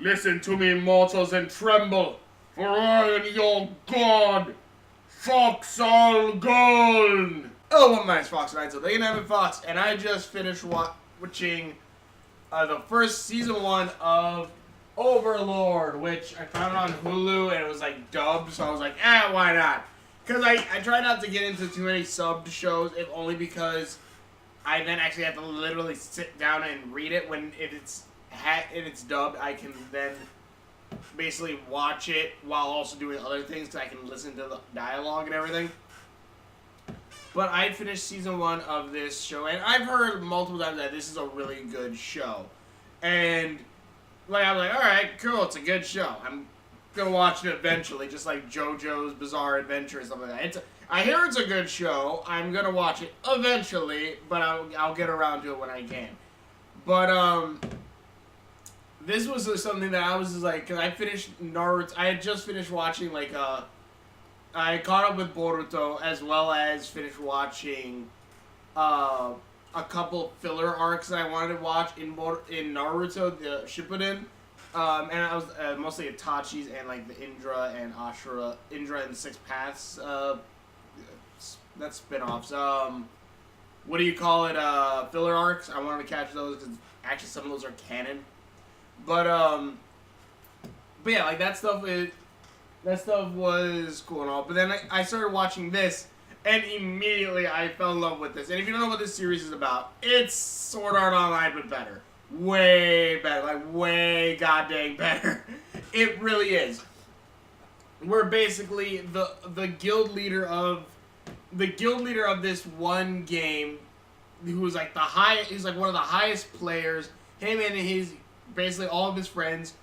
Listen to me, mortals, and tremble, for I am your god, Fox all Gold. Oh, my name's Fox, and I'm Fox, and I just finished watching the first season 1 of Overlord, which I found on Hulu, and it was like dubbed, so I was like, why not? Because I try not to get into too many subbed shows, if only because I then actually have to literally sit down and read it if it's dubbed. I can then basically watch it while also doing other things, so I can listen to the dialogue and everything. But I finished season 1 of this show, and I've heard multiple times that this is a really good show. And like I was like, alright, cool, it's a good show. I'm gonna watch it eventually, just like JoJo's Bizarre Adventure or something like that. I hear it's a good show. I'm gonna watch it eventually, but I'll get around to it when I can. But this was something that I was just like, because I finished Naruto. I had just finished watching I caught up with Boruto, as well as finished watching a couple filler arcs that I wanted to watch in Naruto, the Shippuden. And I was mostly Itachi's and like the Indra and the Six Paths that's spin-offs. What do you call it? Filler arcs. I wanted to catch those because actually some of those are canon. But yeah, like that stuff was cool and all. But then I started watching this, and immediately I fell in love with this. And if you don't know what this series is about, it's Sword Art Online but better. Way better, like way goddamn better. It really is. We're basically the guild leader of this one game, who's like he's like one of the highest players. Him and his basically all of his friends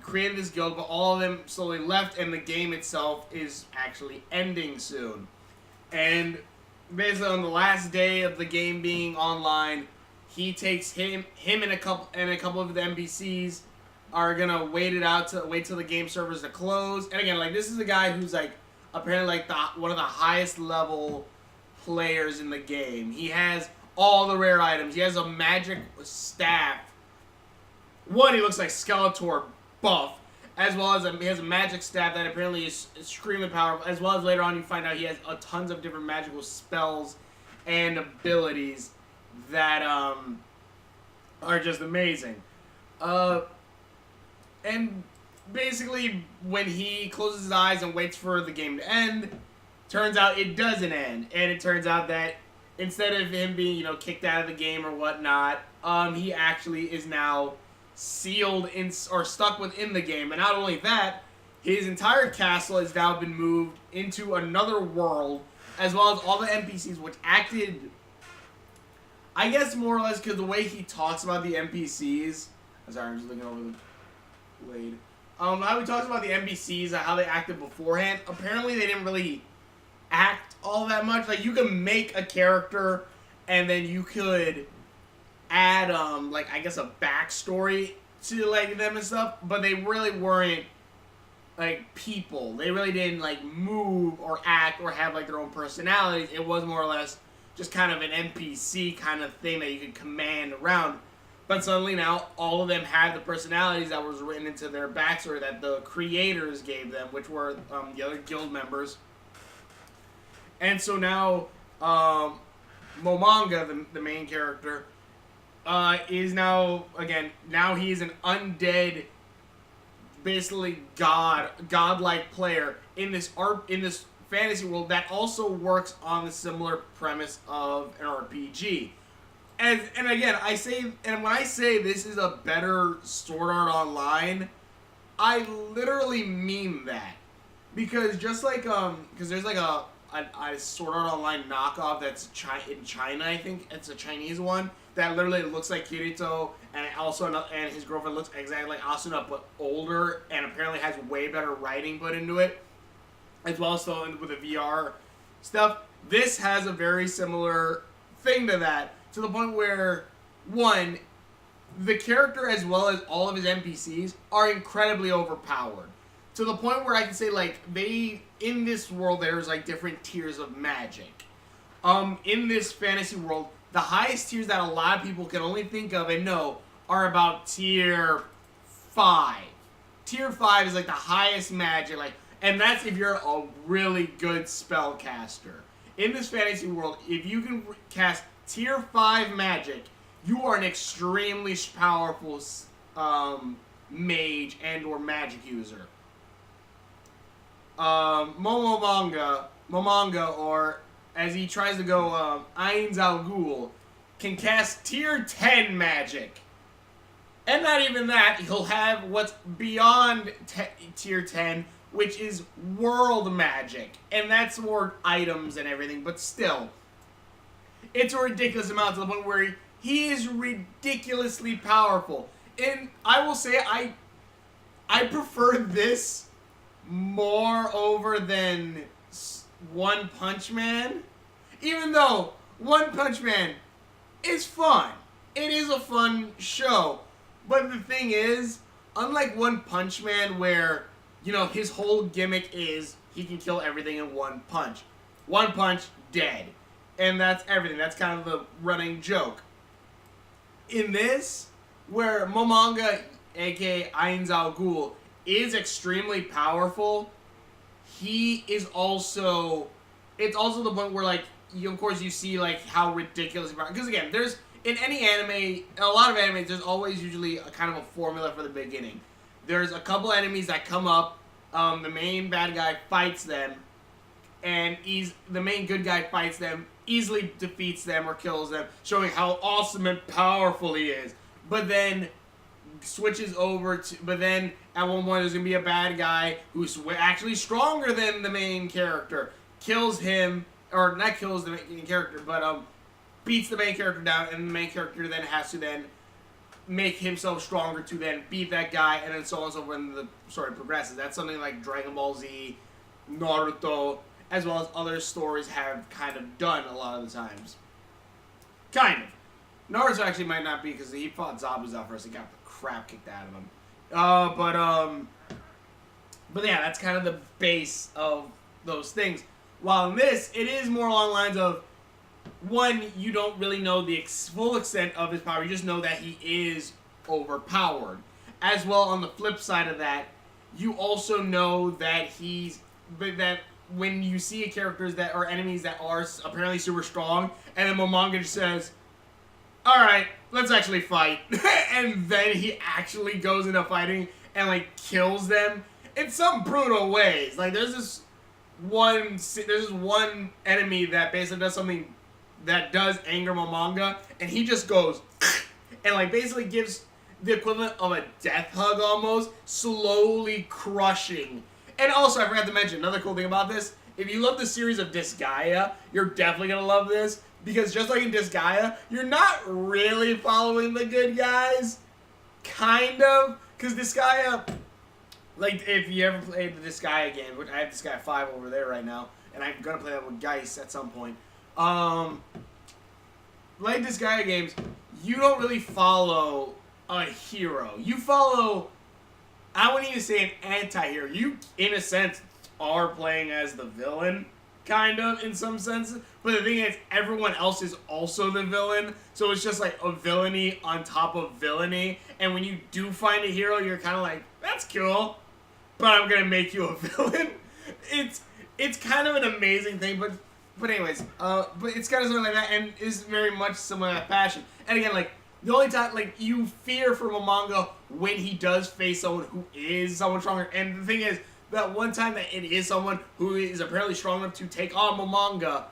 created this guild, but all of them slowly left, and the game itself is actually ending soon. And basically on the last day of the game being online, he takes him and a couple of the NPCs are gonna wait till the game servers to close. And again, like this is a guy who's like apparently like one of the highest level players in the game. He has all the rare items. He has a magic staff. One, he looks like Skeletor buff, as well as he has a magic staff that apparently is extremely powerful, as well as later on you find out he has tons of different magical spells and abilities that are just amazing. And basically when he closes his eyes and waits for the game to end, turns out it doesn't end. And it turns out that instead of him being, kicked out of the game or whatnot, he actually is now sealed or stuck within the game. And not only that, his entire castle has now been moved into another world, as well as all the NPCs, which acted, I guess, more or less because the way he talks about the NPCs. I'm sorry, I'm just looking over the blade. How he talks about the NPCs and how they acted beforehand. Apparently, they didn't really act all that much. Like, you can make a character, and then you could add, I guess a backstory to, like, them and stuff. But they really weren't, like, people. They really didn't, like, move or act or have, like, their own personalities. It was more or less just kind of an NPC kind of thing that you could command around. But suddenly now, all of them have the personalities that was written into their backstory that the creators gave them, which were the other guild members. And so now, Momanga, the main character, is now he's an undead, basically godlike player in this fantasy world that also works on the similar premise of an RPG. And again, when I say this is a better Sword Art Online, I literally mean that. Because just like, because there's like a Sword Art Online knockoff that's in China, I think. It's a Chinese one that literally looks like Kirito, and his girlfriend looks exactly like Asuna, but older, and apparently has way better writing put into it, as well as with the VR stuff. This has a very similar thing to that, to the point where, one, the character as well as all of his NPCs are incredibly overpowered. To the point where I can say, like, in this world, there's, like, different tiers of magic. In this fantasy world, the highest tiers that a lot of people can only think of and know are about tier 5. Tier 5 is like the highest magic, like, and that's if you're a really good spellcaster. In this fantasy world, if you can cast Tier 5 magic, you are an extremely powerful mage and or magic user. Momanga, or as he tries to go, Ains Ooal, can cast Tier 10 magic. And not even that, he'll have what's beyond Tier 10, which is world magic. And that's more items and everything, but still. It's a ridiculous amount to the point where he is ridiculously powerful. And I will say, I prefer this more over than One Punch Man. Even though One Punch Man is fun. It is a fun show. But the thing is, unlike One Punch Man where, you know, his whole gimmick is he can kill everything in one punch. One punch, dead. And that's everything. That's kind of the running joke. In this, where Momanga, aka Ains Ooal, is extremely powerful, he is also... It's also the point where, like, of course you see, like, how ridiculous... Because, again, there's... In any anime, a lot of animes, there's always usually a kind of a formula for the beginning. There's a couple enemies that come up, the main bad guy fights them, and the main good guy fights them, easily defeats them or kills them, showing how awesome and powerful he is. But then switches over to... But then at one point there's going to be a bad guy who's actually stronger than the main character. Kills him, or not kills the main character, but beats the main character down, and the main character then has to then make himself stronger to then beat that guy, and then so on and so forth when the story progresses. That's something like Dragon Ball Z, Naruto, as well as other stories have kind of done a lot of the times. Kind of. Naruto actually might not be, because he fought Zabuza first and got the crap kicked out of him. But yeah, that's kind of the base of those things. While in this, it is more along the lines of, one, you don't really know the full extent of his power. You just know that he is overpowered. As well, on the flip side of that, you also know that that when you see characters that are enemies that are apparently super strong, and then Momanga just says, alright, let's actually fight. And then he actually goes into fighting and, like, kills them in some brutal ways. Like, there's this one enemy that basically does something that does anger Momanga, and he just goes and, like, basically gives the equivalent of a death hug almost, slowly crushing. And also, I forgot to mention, another cool thing about this, if you love the series of Disgaea, you're definitely going to love this, because just like in Disgaea, you're not really following the good guys, kind of, because Disgaea, like, if you ever played the Disgaea game, which I have Disgaea 5 over there right now, and I'm going to play that with Geist at some point, like Disgaea games, you don't really follow a hero. You follow, I wouldn't even say an anti-hero. You, in a sense, are playing as the villain, kind of, in some senses. But the thing is, everyone else is also the villain. So it's just like a villainy on top of villainy. And when you do find a hero, you're kind of like, that's cool, but I'm going to make you a villain. It's kind of an amazing thing, but anyways, but it's kind of something like that, and is very much similar to that passion. And again, like, the only time, like, you fear for Momanga when he does face someone who is someone stronger. And the thing is, that one time that it is someone who is apparently strong enough to take on Momanga,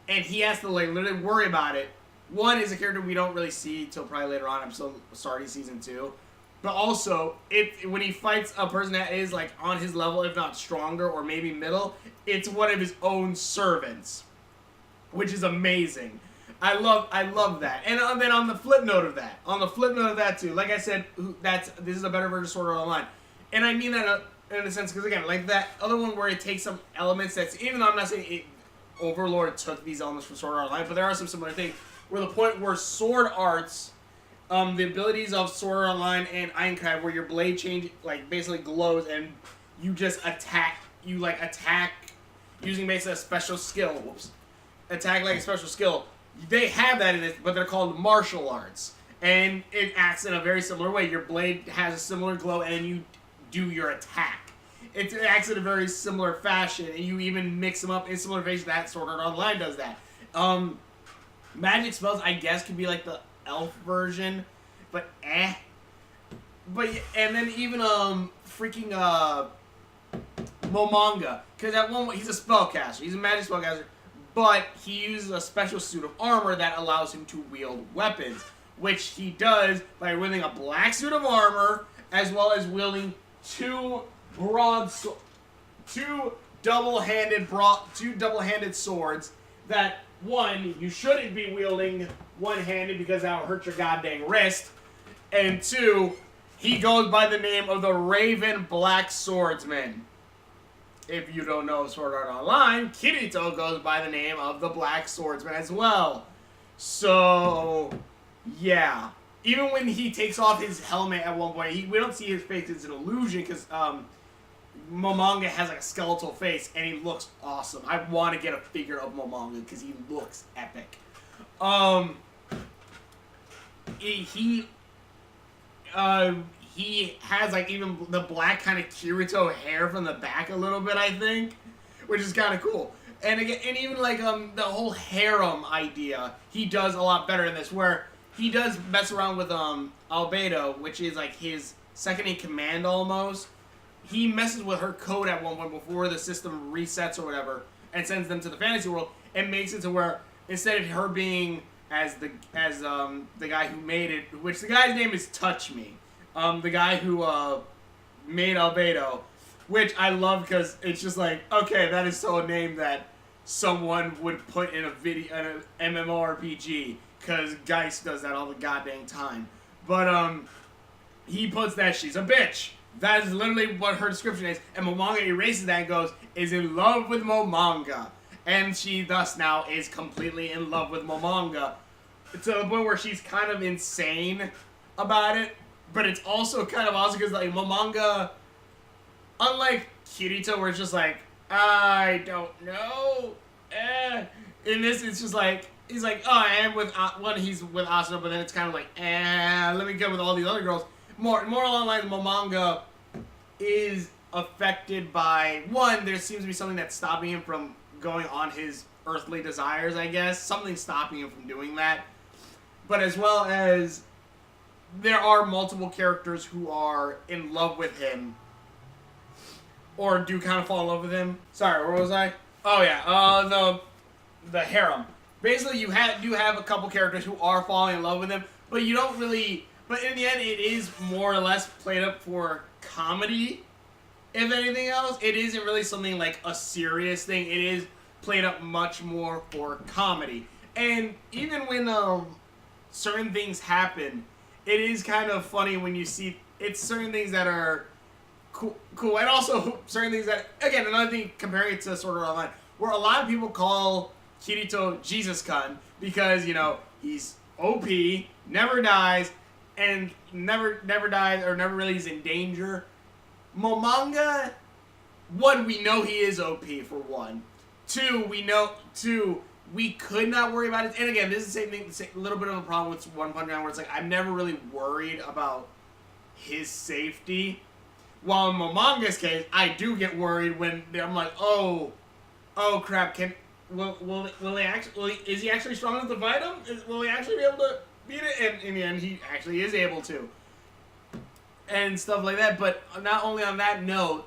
and he has to, like, literally worry about it. One is a character we don't really see till probably later on. I'm still starting season 2. But also, when he fights a person that is, like, on his level, if not stronger, or maybe middle, it's one of his own servants. Which is amazing. I love that. And then on the flip note of that, too, like I said, this is a better version of Sword Art Online. And I mean that in a sense, because again, like that other one where it takes some elements even though I'm not saying Overlord took these elements from Sword Art Online, but there are some similar things, where the point where sword arts, the abilities of Sword Art Online and Aincrad, where your blade basically glows, and you just attack using basically a special skill. Attack like a special skill. They have that in it, but they're called martial arts. And it acts in a very similar way. Your blade has a similar glow, and then you do your attack. It acts in a very similar fashion, and you even mix them up in similar fashion. That Sword Art Online does that. Magic spells, I guess, could be like the elf version, but eh. But and then even freaking Momanga, because at one he's a spellcaster, he's a magic spellcaster, but he uses a special suit of armor that allows him to wield weapons, which he does by wielding a black suit of armor as well as wielding two double-handed swords that, one, you shouldn't be wielding one-handed because that'll hurt your goddamn wrist, and two, he goes by the name of the Raven Black Swordsman. If you don't know Sword Art Online, Kirito goes by the name of the Black Swordsman as well. So, yeah. Even when he takes off his helmet at one point, we don't see his face, it's an illusion, because Momanga has like a skeletal face, and he looks awesome. I want to get a figure of Momanga, because he looks epic. He has like even the black kind of Kirito hair from the back a little bit, I think, which is kind of cool. And again, and even like the whole harem idea, he does a lot better in this, where he does mess around with Albedo, which is like his second in command almost. He messes with her code at one point before the system resets or whatever, and sends them to the fantasy world, and makes it to where instead of her being as the guy who made it, which the guy's name is Touch Me, the guy who made Albedo, which I love because it's just like, okay, that is so a name that someone would put in a video, in an MMORPG, because Geist does that all the goddamn time. But he puts that she's a bitch. That is literally what her description is, and Momanga erases that and goes, is in love with Momanga. And she thus now is completely in love with Momanga, to the point where she's kind of insane about it. But it's also kind of awesome because like Momanga, unlike Kirito, where it's just like, I don't know, in this it's just like, he's like, oh, I am with he's with Asuna, but then it's kind of like, let me get with all these other girls. More along the lines, Momanga is affected by, one, there seems to be something that's stopping him from going on his earthly desires, I guess. Something stopping him from doing that. But as well as there are multiple characters who are in love with him, or do kind of fall in love with him. Sorry, where was I? Oh yeah, the harem. Basically, you do have a couple characters who are falling in love with him, but you don't really. But in the end, it is more or less played up for comedy. If anything else, it isn't really something like a serious thing. It is played up much more for comedy. And even when certain things happen, it is kind of funny when you see it's certain things that are cool, and also certain things that, again, another thing comparing it to Sword Art Online, where a lot of people call Kirito Jesus Kun because, you know, he's OP, never dies, and never dies or never really is in danger. Momanga, one, we know he is OP for one. Two, we could not worry about it. And again, this is the same thing, a little bit of a problem with One Punch Man, where it's like, I'm never really worried about his safety. While in Momanga's case, I do get worried when I'm like, oh crap, will he actually, is he actually strong enough to fight him? Will he actually be able to beat it? And in the end, he actually is able to. And stuff like that. But not only on that note,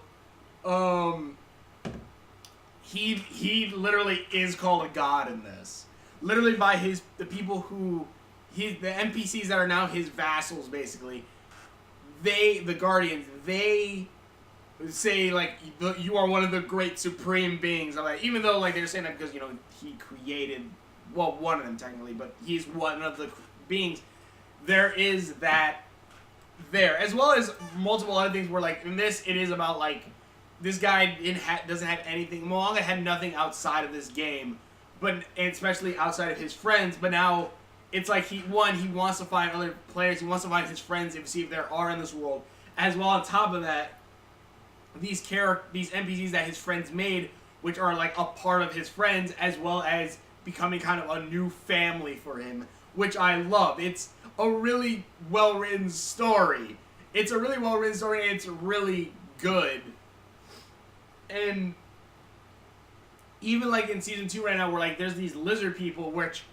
he literally is called a god in this. Literally by the people who, the NPCs that are now his vassals, basically. The Guardians, they say, like, you are one of the great supreme beings. Like, even though, like, they're saying that because, you know, he created, well, one of them technically, but he's one of the beings. There is that there. As well as multiple other things where, like, in this, it is about, like, this guy doesn't have anything. Moanga had nothing outside of this game, but especially outside of his friends, but now it's like he wants to find other players, he wants to find his friends and see if there are in this world. As well, on top of that, these NPCs that his friends made, which are like a part of his friends, as well as becoming kind of a new family for him, which I love. It's a really well-written story. It's a really well-written story, and it's really good. And even like in season 2 right now, where like there's these lizard people, which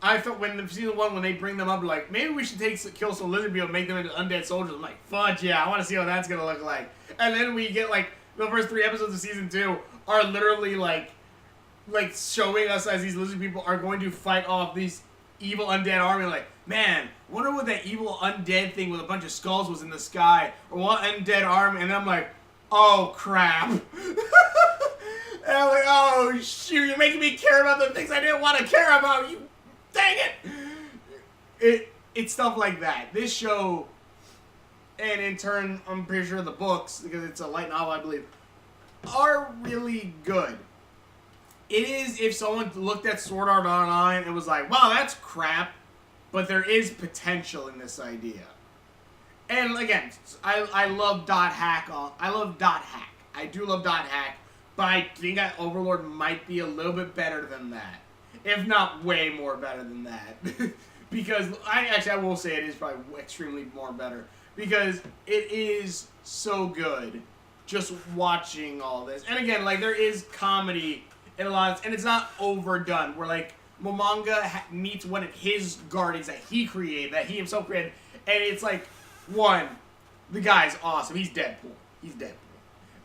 I thought when the season 1 when they bring them up, like maybe we should kill some lizard people, and make them into undead soldiers. I'm like, fudge yeah, I want to see what that's gonna look like. And then we get like the first 3 episodes of season 2 are literally like showing us as these lizard people are going to fight off these evil undead army. Like, man, wonder what that evil undead thing with a bunch of skulls was in the sky, or what undead army. And I'm like, oh crap. And I'm like, oh shoot, you're making me care about the things I didn't want to care about. You dang it. It's stuff like that. This show, and in turn, I'm pretty sure the books, because it's a light novel, I believe, are really good. It is if someone looked at Sword Art Online and was like, wow, that's crap, but there is potential in this idea. And again, I love Dot Hack. I love Dot Hack. I do love Dot Hack, but I think that Overlord might be a little bit better than that. If not way more better than that. Because, I will say it is probably extremely more better. Because it is so good just watching all this. And again, like, there is comedy in a lot of, and it's not overdone. Where, like, Momonga meets one of his guardians that he created, that he himself created, and it's like, one, the guy's awesome. He's Deadpool.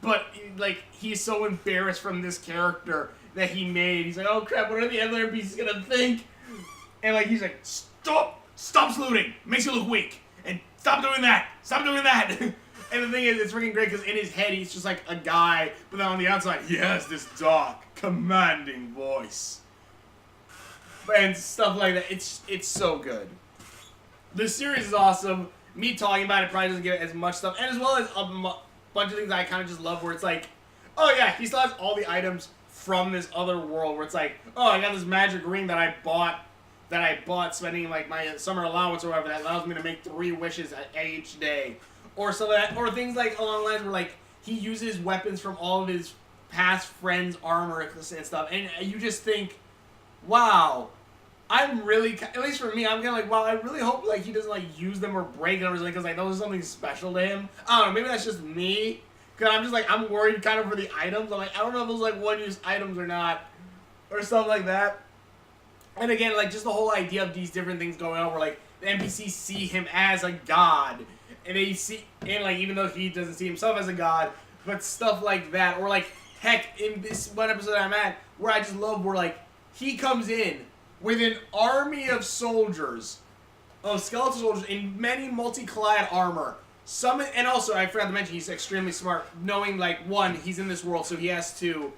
But, like, he's so embarrassed from this character that he made. He's like, oh crap, what are the other NPCs gonna think? And, like, he's like, stop saluting. Makes you look weak. And stop doing that. And the thing is, it's freaking great because in his head, he's just like a guy, but then on the outside, he has this dark, commanding voice. And stuff like that. It's so good. The series is awesome. Me talking about it probably doesn't get as much stuff. And as well as a bunch of things that I kind of just love, where it's like, oh yeah, he still has all the items from this other world, where it's like, oh, I got this magic ring that I bought spending like my summer allowance or whatever, that allows me to make 3 wishes each day. Or so that, or things like along the lines where like he uses weapons from all of his past friends' armor and stuff, and you just think, wow, I'm really, at least for me, I'm kind of like, wow, I really hope like he doesn't like use them or break them or something, because like those are something special to him. I don't know, maybe that's just me, because I'm just like, I'm worried kind of for the items. I'm like, I don't know if those like one-use items or not, or stuff like that. And again, like just the whole idea of these different things going on, where like the NPCs see him as a god. And they see, and like, even though he doesn't see himself as a god, but stuff like that. Or like, heck, in this one episode I'm at, where I just love, where like, he comes in with an army of soldiers, of skeletal soldiers, in many multi-clad armor. Some, and also, I forgot to mention, he's extremely smart, knowing like, one, he's in this world, so he has to,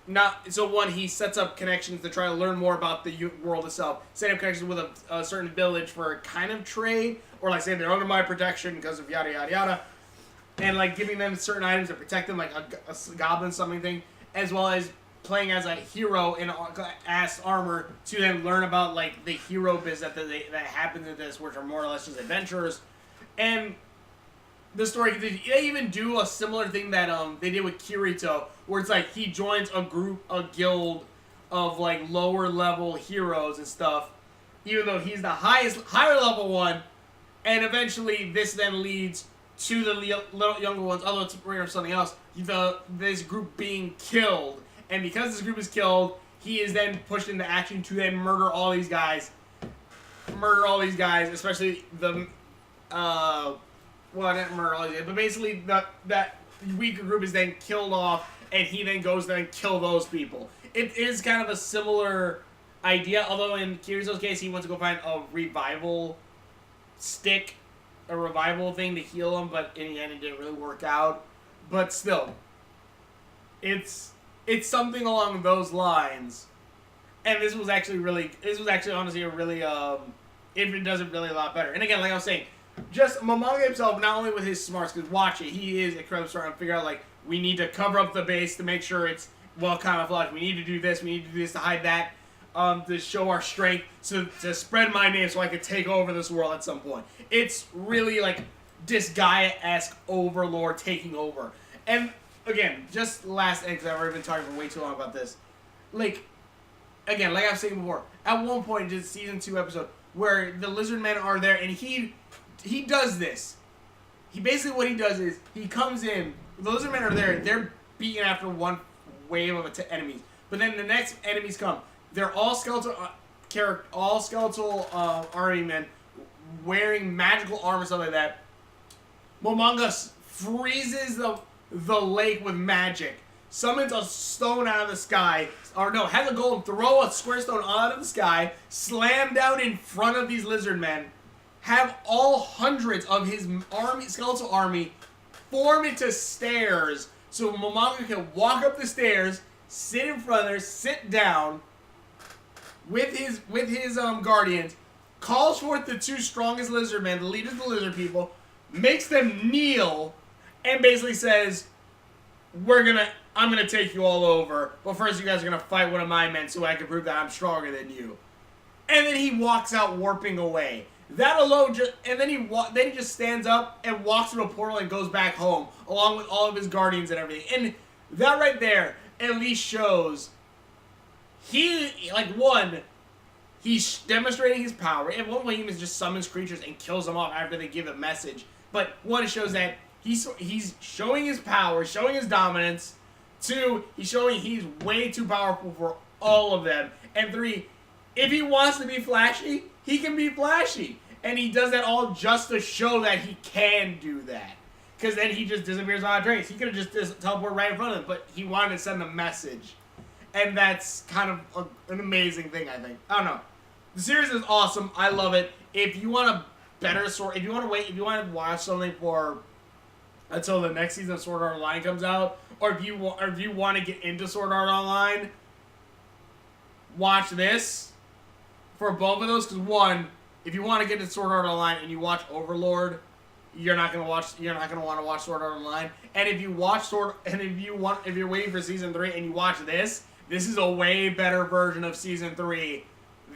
he sets up connections to try to learn more about the world itself, setting up connections with a certain village for a kind of trade, or like saying they're under my protection because of yada yada yada, and like giving them certain items to protect them, like a goblin something thing, as well as playing as a hero in ass armor to then learn about like the hero business that happens in this, which are more or less just adventurers. And the story, they even do a similar thing that they did with Kirito, where it's like he joins a guild of like lower level heroes and stuff, even though he's the higher level one. And eventually, this then leads to the little younger ones, although it's bringing up something else, this group being killed. And because this group is killed, he is then pushed into action to then murder all these guys, especially the, well, not murder all these guys, but basically that weaker group is then killed off, and he then goes there and kill those people. It is kind of a similar idea, although in Kirito's case, he wants to go find a revival stick, a revival thing to heal him, but in the end it didn't really work out. But still, it's something along those lines. And this was actually honestly a really it does it really a lot better. And again, like I was saying, just Momonga himself, not only with his smarts, because watch it, he is incredibly smart and figure out like, we need to cover up the base to make sure it's well camouflaged. We need to do this to hide that. To show our strength, to spread my name so I could take over this world at some point. It's really like this Gaia-esque Overlord taking over. And again, just last thing, because I've already been talking for way too long about this. Like, again, like I was saying before, at one point in season 2 episode, where the lizard men are there, and he does this. Basically what he does is he comes in. The lizard men are there. They're beaten after one wave of enemies, but then the next enemies come. They're all skeletal army men wearing magical armor, stuff like that. Momonga freezes the lake with magic, summons a stone out of the sky, or no, has a golem throw a square stone out of the sky, slam down in front of these lizard men, have all hundreds of his skeletal army form into stairs, so Momonga can walk up the stairs, sit in front of there, sit down with his guardians, calls forth the 2 strongest lizard men, the leaders of the lizard people, makes them kneel, and basically says, I'm gonna take you all over, but first you guys are gonna fight one of my men so I can prove that I'm stronger than you. And then he walks out warping away. That alone then he just stands up and walks through a portal and goes back home, along with all of his guardians and everything. And that right there at least shows he's demonstrating his power. At one point he just summons creatures and kills them off after they give a message. But 1, it shows that he's showing his power, showing his dominance. 2, he's showing he's way too powerful for all of them. And 3, if he wants to be flashy, he can be flashy. And he does that all just to show that he can do that. Because then he just disappears on a trace. He could have just teleported right in front of him, but he wanted to send a message. And that's kind of an amazing thing, I think. I don't know. The series is awesome. I love it. If you want a better Sword, if you want to watch something until the next season of Sword Art Online comes out, or if you want to get into Sword Art Online, watch this for both of those. Because 1, if you want to get into Sword Art Online and you watch Overlord, you're not gonna want to watch Sword Art Online. And if you watch if you're waiting for season 3 and you watch this is a way better version of season 3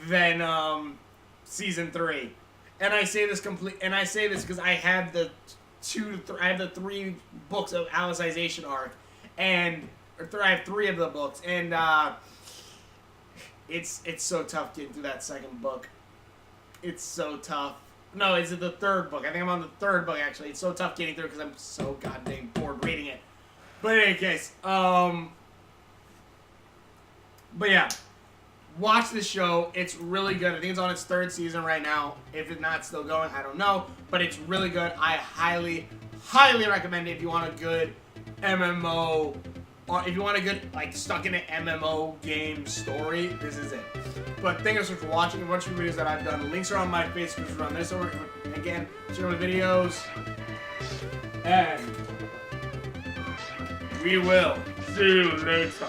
than season 3. And I say this because I have the 3 books of Alicization arc, I have 3 of the books, and it's so tough getting through that second book. It's so tough. No, it's the 3rd book. I think I'm on the 3rd book, actually. It's so tough getting through because I'm so goddamn bored reading it. But in any case, but yeah, watch this show. It's really good. I think it's on its 3rd season right now. If it's not still going, I don't know. But it's really good. I highly, highly recommend it if you want a good MMO, or if you want a good, stuck in an MMO game story, this is it. But thank you so much for watching. A bunch of videos that I've done. Links are on my Facebook, on this, or again, share my videos. And we will see you later.